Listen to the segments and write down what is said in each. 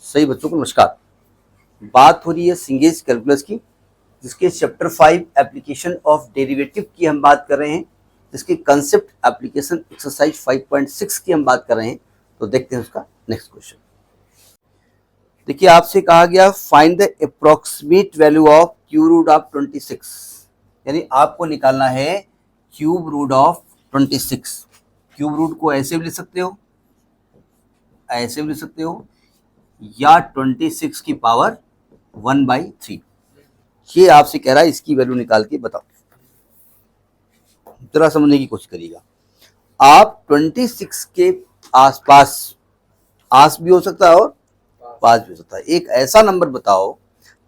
सही बच्चों को नमस्कार। बात हो रही है सिंगेज कैलकुलस की, जिसके चैप्टर 5 एप्लीकेशन ऑफ डेरिवेटिव की हम बात कर रहे हैं, जिसके कंसेप्ट एप्लीकेशन एक्सरसाइज 5.6 की हम बात कर रहे हैं। तो देखते हैं उसका नेक्स्ट क्वेश्चन। देखिए, आपसे कहा गया find the approximate value of cube root of 26, यानी आपको निकालना है cube root of 26। Cube root को ऐसे भी लिख सकते हो, ऐसे भी लिख सकते हो, या 26 की पावर 1/3। ये आपसे कह रहा है इसकी वैल्यू निकाल के बताओ। जरा समझने की कोशिश करिएगा। आप 26 के आसपास, आस भी हो सकता है और पास भी हो सकता है, एक ऐसा नंबर बताओ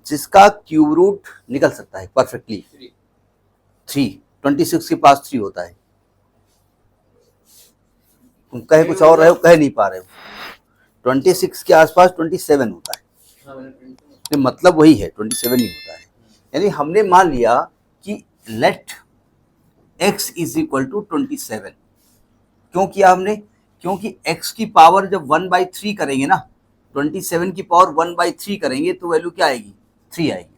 जिसका क्यूब रूट निकल सकता है परफेक्टली। 3, 26 के पास 3 होता है। तुम कहे कुछ और रहे हो, कह नहीं पा रहे हो। 26 के आसपास 27 होता है, तो मतलब वही है, 27 ही होता है। यानी हमने मान लिया कि let x is equal to 27। क्यों किया हमने? क्योंकि x की पावर जब 1/3 करेंगे ना, 27 की पावर 1/3 करेंगे तो वैल्यू क्या आएगी? 3 आएगी।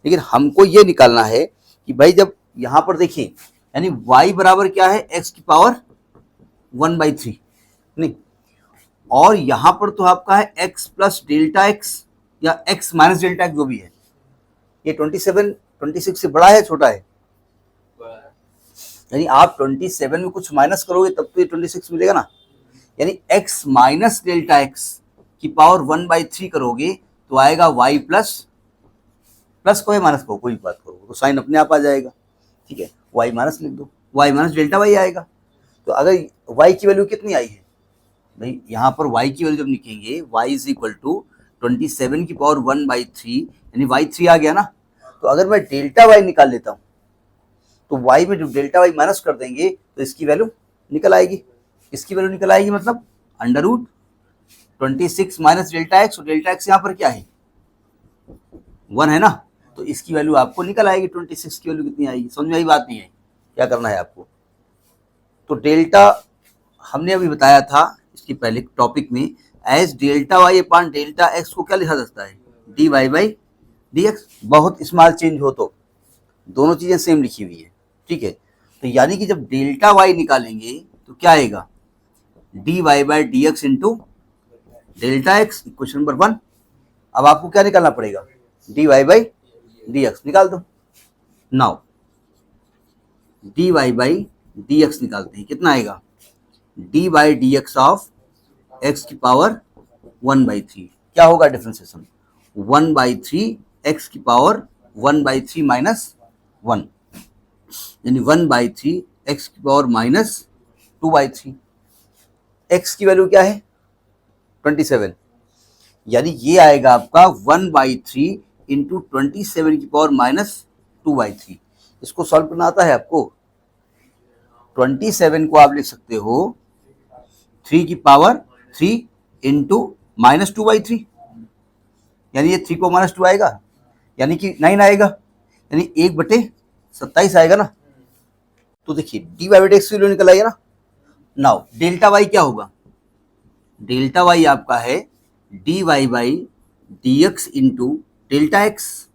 लेकिन हमको ये निकालना है कि भाई जब यहां पर देखिए, यानी y बराबर क्या है? x की पावर 1/3 नहीं, और यहां पर तो आपका है x प्लस डेल्टा x या x माइनस डेल्टा x, जो भी है। ये 26 से बड़ा है, छोटा है? यानी आप 27 में कुछ माइनस करोगे तब तो ये 26 मिलेगा ना। यानी x माइनस डेल्टा x की पावर 1/3 करोगे तो आएगा y प्लस को माइनस को, कोई बात करो तो साइन अपने आप आ जाएगा। ठीक है, y माइनस लिख दो, y माइनस डेल्टा y आएगा। तो अगर y की वैल्यू कितनी आई है भाई, यहाँ पर y की वैल्यू जब लिखेंगे y इज इक्वल टू 27 की पावर 1/3, यानी y 3 आ गया ना। तो अगर मैं डेल्टा y निकाल लेता हूँ तो y में जो डेल्टा y माइनस कर देंगे तो इसकी वैल्यू निकल आएगी। इसकी वैल्यू निकल आएगी मतलब under root 26 minus delta x, और डेल्टा x यहाँ पर क्या है? 1 है ना। तो इसकी वैल्यू आपको निकल आएगी। 26 की वैल्यू कितनी आएगी? समझ में आई बात नहीं है? क्या करना है आपको? तो डेल्टा हमने अभी बताया था इसकी पहले टॉपिक में, as delta y upon delta x को क्या लिखा जा सकता है? D y by d x. बहुत स्मॉल चेंज हो तो दोनों चीजें सेम लिखी हुई है। ठीक है, तो यानी कि जब डेल्टा वाई निकालेंगे तो क्या आएगा? D y by d x into delta x, equation number 1। अब आपको क्या निकालना पड़ेगा? D y by d x निकाल दो। Now d y by d x निकालते हैं, कितना आएगा? D by d x of x की पावर 1/3। क्या होगा डिफरेंशिएशन? 1/3 एक्स की पावर 1/3 माइनस 1, यानी 1/3 एक्स की पावर माइनस 2/3। एक्स की वैल्यू क्या है? 27, यानी ये आएगा आपका 1/3 इंटू 27 की पावर माइनस 2/3। इसको सॉल्व करना आता है आपको? 27 को आप लिख सकते हो 3 की पावर 3 इंटू माइनस 2/3, यानी ये 3 को माइनस 2 आएगा, यानी कि 9 आएगा, यानी 1/27 आएगा ना। तो देखिए डी वाई बाई एक्स की वैल्यू निकल आएगा ना। नाउ डेल्टा वाई क्या होगा? डेल्टा वाई आपका है d y by d x into delta x.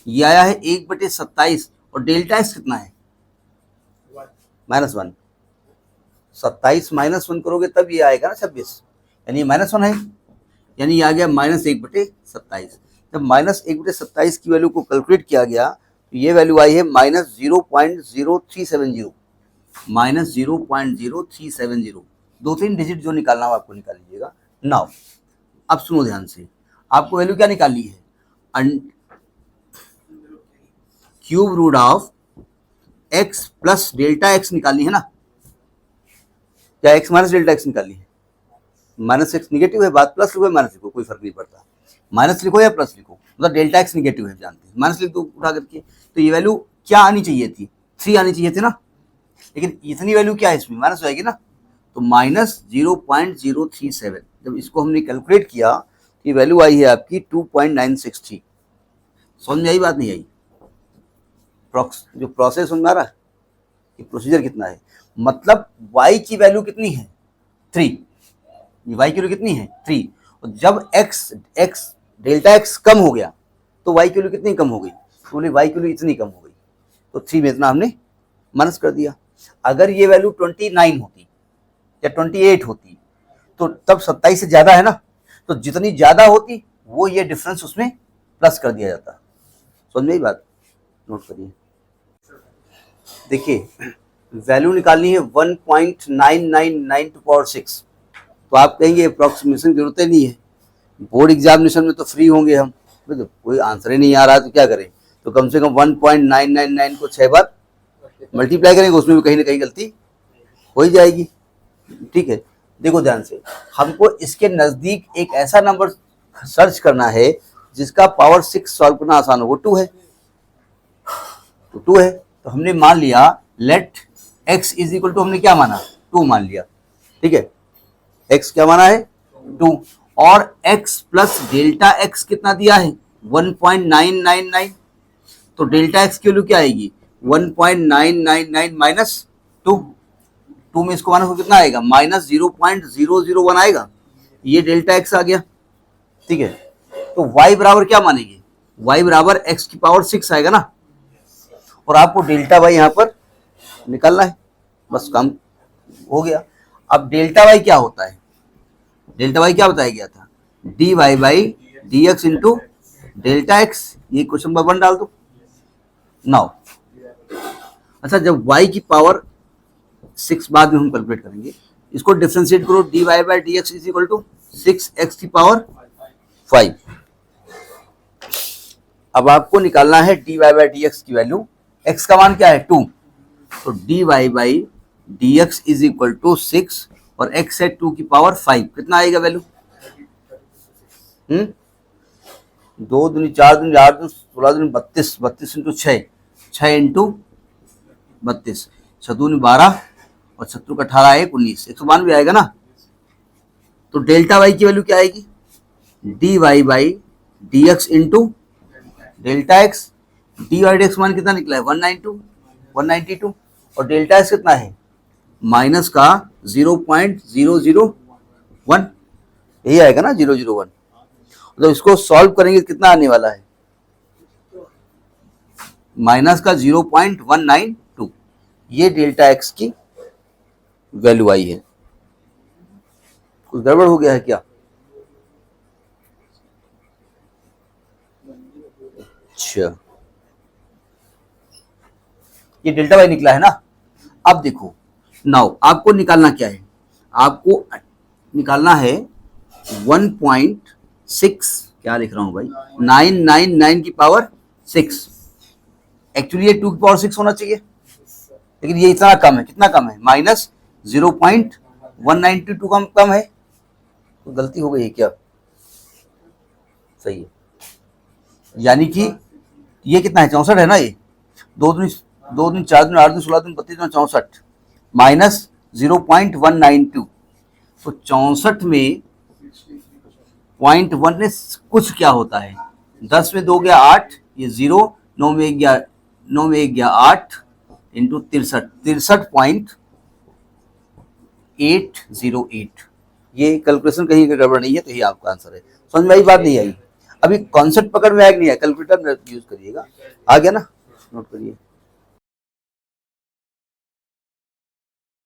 ये आया है 1/27, और डेल्टा एक्स कितना है? -1। 27 -1 करोगे तब ये आएगा ना 26, यानी -1 है, यानी आ गया -1/27। जब -1/27 की वैल्यू को कैलकुलेट किया गया तो ये वैल्यू आई है -0.0370, -0.0370। 2-3 डिजिट जो निकालना हो आपको निकाल लीजिएगा। नाउ अब सुनो ध्यान से, आपको वैल्यू क्या निकालनी है? Cube root of x plus delta x निकालनी है ना, या एक्स माइनस डेल्टा एक्स निकालनी है? माइनस एक्स निगेटिव है, बात प्लस लिखो या माइनस लिखो, कोई फर्क नहीं पड़ता। माइनस लिखो या प्लस लिखो, मतलब डेल्टा एक्स निगेटिव है, जानते हैं, माइनस लिख दो उठा करके। तो ये वैल्यू क्या आनी चाहिए थी? 3 आनी चाहिए थी ना, लेकिन इतनी वैल्यू क्या है इसमें? माइनस हो जाएगी ना। तो -0.037। जब इसको हमने कैलकुलेट किया तो ये वैल्यू आई है आपकी 2.963। समझ में आई बात नहीं आई? जो प्रोसेस समझ में आ रहा है कि प्रोसीजर कितना है? मतलब y की वैल्यू कितनी है? 3। y की वैल्यू कितनी है? 3। तो जब x डेल्टा x कम हो गया तो y की वैल्यू कितनी कम हो गई, तो बोले y की वैल्यू इतनी कम हो गई, तो 3 में इतना हमने माइनस कर दिया। अगर ये वैल्यू 29 होती या 28 होती तो तब 27 से ज्यादा है ना, तो जितनी ज्यादा होती वो ये डिफरेंस उसमें प्लस कर दिया जाता। समझ में बात, नोट करिए। देखिए वैल्यू निकालनी है 1.999 टू पावर 6, तो आप कहेंगे अप्रोक्सीमेशन की जरूरत नहीं है, बोर्ड एग्जामिनेशन में तो फ्री होंगे हम, तो कोई आंसर ही नहीं आ रहा तो क्या करें, तो कम से कम 1.999 को 6 बार मल्टीप्लाई करेंगे, उसमें भी कहीं ना कहीं गलती हो ही जाएगी। ठीक है, देखो ध्यान से, हमको इसके नजदीक एक ऐसा नंबर सर्च करना है जिसका पावर 6 सॉल्व करना आसान हो, वो 2 है, तो 2 है, तो हमने मान लिया let x is equal to, हमने क्या माना 2 मान लिया। ठीक है, x क्या माना है 2, और x प्लस डेल्टा x कितना दिया है 1.999, तो डेल्टा x की वैल्यू क्या आएगी 1.999 माइनस 2, 2 में इसको माइनस को कितना आएगा माइनस 0.001 आएगा, ये डेल्टा x आ गया। ठीक है, तो y बराबर क्या मानेंगे, y बराबर x की पावर 6 आएगा ना, और आपको डेल्टा y यहाँ पर निकालना है, बस काम हो गया। अब डेल्टा y क्या होता है, डेल्टा y क्या बताया गया था dy by d x into delta x, ये क्वेश्चन नंबर 1 डाल दो। नाउ अच्छा, जब y की पावर 6 बाद में हम कैलकुलेट करेंगे, इसको डिफरेंशिएट करो, dy by d x is equal to 6x की पावर 5। अब आपको निकालना है dy बाई डी एक्स की वैल्यू, x का मान क्या है 2, तो dy by d x is equal to 6 और x है 2 की पावर 5, कितना आएगा वैल्यू 2 दूनी 4 दूनी 8 दूनी 16 दूनी 32, 32 इंटू 6, 6 इंटू 32, 6 दूनी 12 और 7 का 18 1 19, 192 आएगा ना। तो डेल्टा वाई की वैल्यू क्या आएगी dy by d x into delta x, D by d x मान कितना निकला है 192, और डेल्टा एक्स कितना है माइनस का 0.001, यही आएगा ना 001। तो इसको सॉल्व करेंगे कितना आने वाला है माइनस का 0.192, ये डेल्टा एक्स की वैल्यू आई है। कुछ गड़बड़ हो गया है क्या, अच्छा ये डेल्टा वाई निकला है ना। अब देखो नाउ आपको निकालना क्या है, आपको निकालना है 1.6, क्या लिख रहा हूं भाई 999 की पावर 6, एक्चुअली ये 2 की पावर 6 होना चाहिए, लेकिन ये इतना कम है, कितना कम है माइनस 0.192 कम है, तो गलती हो गई है क्या, सही है, यानी कि ये कितना है 64 है ना, ये 2 दूनी 4 दूनी 8 दूनी 16 दूनी 32 64 माइनस 0.192, तो 64 में 0.1 में कुछ क्या होता है, 10 में 2 गया 8, ये 0, 9 में 1 गया 8 इंटू 63.808, ये कैलकुलेशन कहीं का गड़बड़ नहीं है, तो ये आपका आंसर है। समझ में आई बात, नहीं आई, अभी कॉन्सेप्ट पकड़ में आया कि नहीं आया, कैलकुलेटर यूज करिएगा, आ गया ना, नोट करिए।